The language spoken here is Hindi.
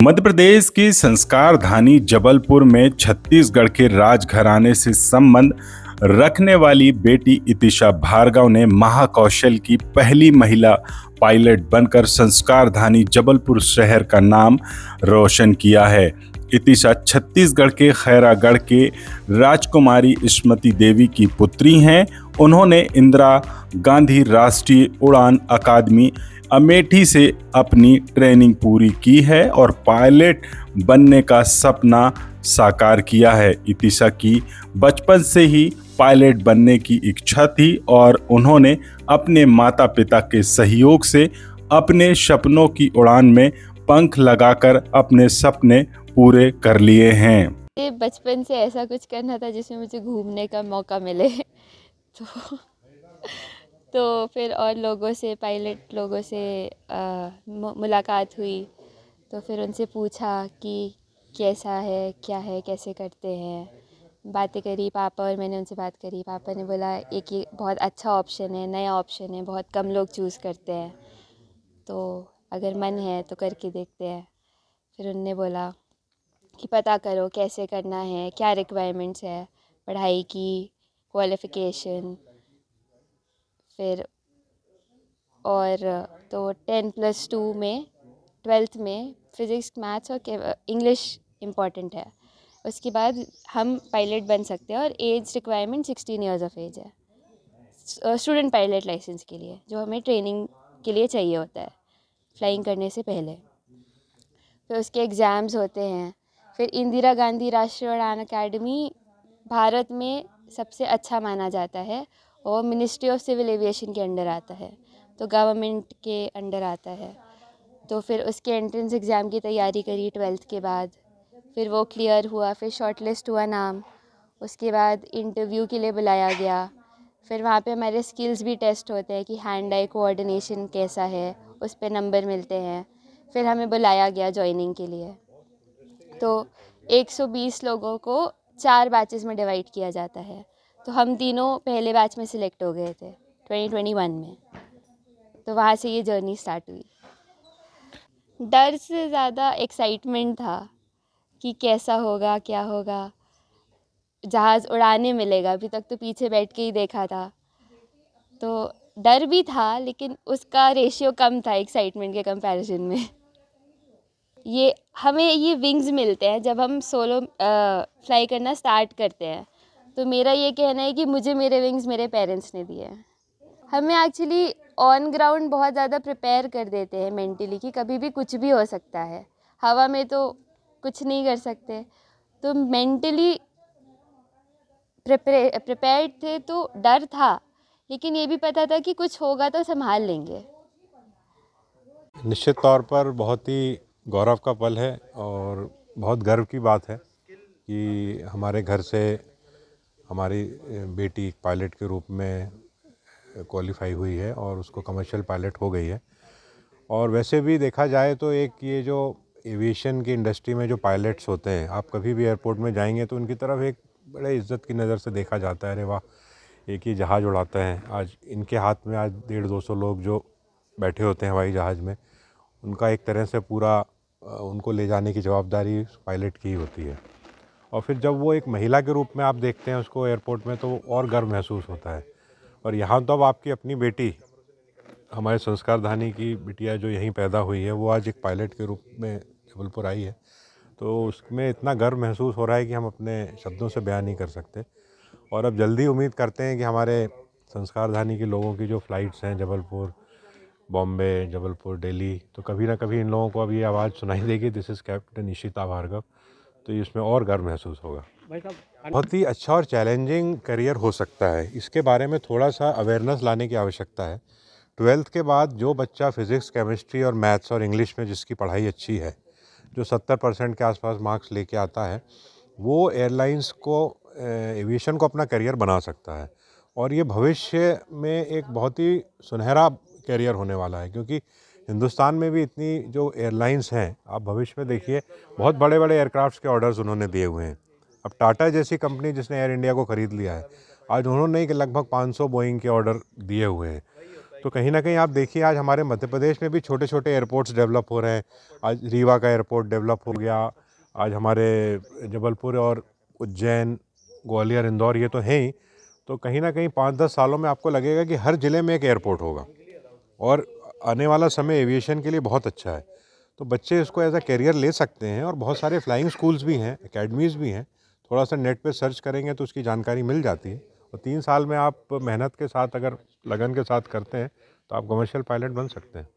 मध्य प्रदेश की संस्कार धानी जबलपुर में छत्तीसगढ़ के राजघराने से संबंध रखने वाली बेटी इतिशा भार्गव ने महाकौशल की पहली महिला पायलट बनकर संस्कार धानी जबलपुर शहर का नाम रोशन किया है। इतिशा छत्तीसगढ़ के खैरागढ़ के राजकुमारी स्मृति देवी की पुत्री हैं। उन्होंने इंदिरा गांधी राष्ट्रीय उड़ान अकादमी अमेठी से अपनी ट्रेनिंग पूरी की है और पायलट बनने का सपना साकार किया है। इतिशा की बचपन से ही पायलट बनने की इच्छा थी और उन्होंने अपने माता पिता के सहयोग से अपने सपनों की उड़ान में पंख लगाकर अपने सपने पूरे कर लिए हैं। ये बचपन से ऐसा कुछ करना था जिसमें मुझे घूमने का मौका मिले तो फिर और लोगों से पायलट लोगों से मुलाकात हुई। तो फिर उनसे पूछा कि कैसा है, क्या है, कैसे करते हैं। बातें करी पापा और मैंने उनसे बात करी। पापा ने बोला एक ये बहुत अच्छा ऑप्शन है, नया ऑप्शन है, बहुत कम लोग चूज़ करते हैं, तो अगर मन है तो करके देखते हैं। फिर उनने बोला कि पता करो कैसे करना है, क्या रिक्वायरमेंट्स है पढ़ाई की, क्वालिफ़िकेशन। फिर और तो 10+2 में 12th में फ़िज़िक्स, मैथ्स और इंग्लिश इम्पॉर्टेंट है। उसके बाद हम पायलट बन सकते हैं और age requirement 16 years of age है स्टूडेंट पायलट लाइसेंस के लिए, जो हमें ट्रेनिंग के लिए चाहिए होता है फ्लाइंग करने से पहले। फिर उसके एग्ज़ाम्स होते हैं। फिर इंदिरा गांधी राष्ट्रीय उड़ान अकादमी भारत में सबसे अच्छा माना जाता है और मिनिस्ट्री ऑफ सिविल एविएशन के अंडर आता है, तो गवर्नमेंट के अंडर आता है। तो फिर उसके एंट्रेंस एग्ज़ाम की तैयारी करी 12th के बाद। फिर वो क्लियर हुआ, फिर शॉर्ट लिस्ट हुआ नाम। उसके बाद इंटरव्यू के लिए बुलाया गया। फिर वहाँ पे हमारे स्किल्स भी टेस्ट होते हैं कि हैंड आई कोऑर्डिनेशन कैसा है, उस पे नंबर मिलते हैं। फिर हमें बुलाया गया जॉइनिंग के लिए। तो 120 लोगों को 4 बैचेस में डिवाइड किया जाता है। तो हम तीनों पहले बैच में सिलेक्ट हो गए थे 2021 में। तो वहाँ से ये जर्नी स्टार्ट हुई। डर से ज़्यादा एक्साइटमेंट था कि कैसा होगा, क्या होगा, जहाज़ उड़ाने मिलेगा। अभी तक तो पीछे बैठ के ही देखा था, तो डर भी था, लेकिन उसका रेशियो कम था एक्साइटमेंट के कंपैरिजन में। ये हमें ये विंग्स मिलते हैं जब हम सोलो फ्लाई करना स्टार्ट करते हैं। तो मेरा ये कहना है कि मुझे मेरे विंग्स मेरे पेरेंट्स ने दिए हैं। हमें एक्चुअली ऑन ग्राउंड बहुत ज़्यादा प्रिपेयर कर देते हैं मेंटली कि कभी भी कुछ भी हो सकता है। हवा में तो कुछ नहीं कर सकते, तो मेंटली प्रिपेयर्ड थे। तो डर था, लेकिन ये भी पता था कि कुछ होगा तो संभाल लेंगे। निश्चित तौर पर बहुत ही गौरव का पल है और बहुत गर्व की बात है कि हमारे घर से हमारी बेटी पायलट के रूप में क्वालिफाई हुई है और उसको कमर्शियल पायलट हो गई है। और वैसे भी देखा जाए तो एक ये जो एविएशन की इंडस्ट्री में जो पायलट्स होते हैं, आप कभी भी एयरपोर्ट में जाएंगे तो उनकी तरफ एक बड़े इज़्ज़त की नज़र से देखा जाता है। अरे वाह, एक ही जहाज़ उड़ाते हैं। आज इनके हाथ में आज 150-200 लोग जो बैठे होते हैं हवाई जहाज़ में, उनका एक तरह से पूरा उनको ले जाने की जवाबदारी पायलट की ही होती है। और फिर जब वो एक महिला के रूप में आप देखते हैं उसको एयरपोर्ट में, तो और गर्व महसूस होता है। और यहाँ तो अब आपकी अपनी बेटी, हमारे संस्कार धानी की बिटिया जो यहीं पैदा हुई है, वो आज एक पायलट के रूप में जबलपुर आई है, तो उसमें इतना गर्व महसूस हो रहा है कि हम अपने शब्दों से बयान नहीं कर सकते। और अब जल्दी उम्मीद करते हैं कि हमारे संस्कार धानी के लोगों की जो फ़्लाइट्स हैं जबलपुर, बॉम्बे, जबलपुर, दिल्ली, तो कभी ना कभी इन लोगों को अब ये आवाज़ सुनाई देगी, this is captain Ishita Bhargav, तो इसमें और गर्व महसूस होगा। बहुत ही अच्छा और चैलेंजिंग करियर हो सकता है, इसके बारे में थोड़ा सा अवेयरनेस लाने की आवश्यकता है। 12th के बाद जो बच्चा फ़िज़िक्स, केमिस्ट्री और मैथ्स और इंग्लिश में जिसकी पढ़ाई अच्छी है, जो 70% के आसपास मार्क्स लेके आता है, वो एयरलाइंस को, एविएशन को अपना करियर बना सकता है। और ये भविष्य में एक बहुत ही सुनहरा करियर होने वाला है, क्योंकि हिंदुस्तान में भी इतनी जो एयरलाइंस हैं, आप भविष्य में देखिए बहुत बड़े बड़े एयरक्राफ्ट्स के ऑर्डर्स उन्होंने दिए हुए हैं। अब टाटा जैसी कंपनी जिसने एयर इंडिया को ख़रीद लिया है, आज उन्होंने लगभग 500 बोइंग के ऑर्डर दिए हुए हैं। तो कहीं ना कहीं आप देखिए आज हमारे मध्य प्रदेश में भी छोटे छोटे एयरपोर्ट्स डेवलप हो रहे हैं। आज रीवा का एयरपोर्ट डेवलप हो गया, आज हमारे जबलपुर और उज्जैन, ग्वालियर, इंदौर ये तो हैं ही। तो कहीं ना कहीं 5-10 सालों में आपको लगेगा कि हर ज़िले में एक एयरपोर्ट होगा और आने वाला समय एविएशन के लिए बहुत अच्छा है। तो बच्चे इसको एज अ कैरियर ले सकते हैं और बहुत सारे फ्लाइंग स्कूल्स भी हैं, एकेडमीज़ भी हैं। थोड़ा सा नेट पे सर्च करेंगे तो उसकी जानकारी मिल जाती है और 3 साल में आप मेहनत के साथ, अगर लगन के साथ करते हैं तो आप कमर्शियल पायलट बन सकते हैं।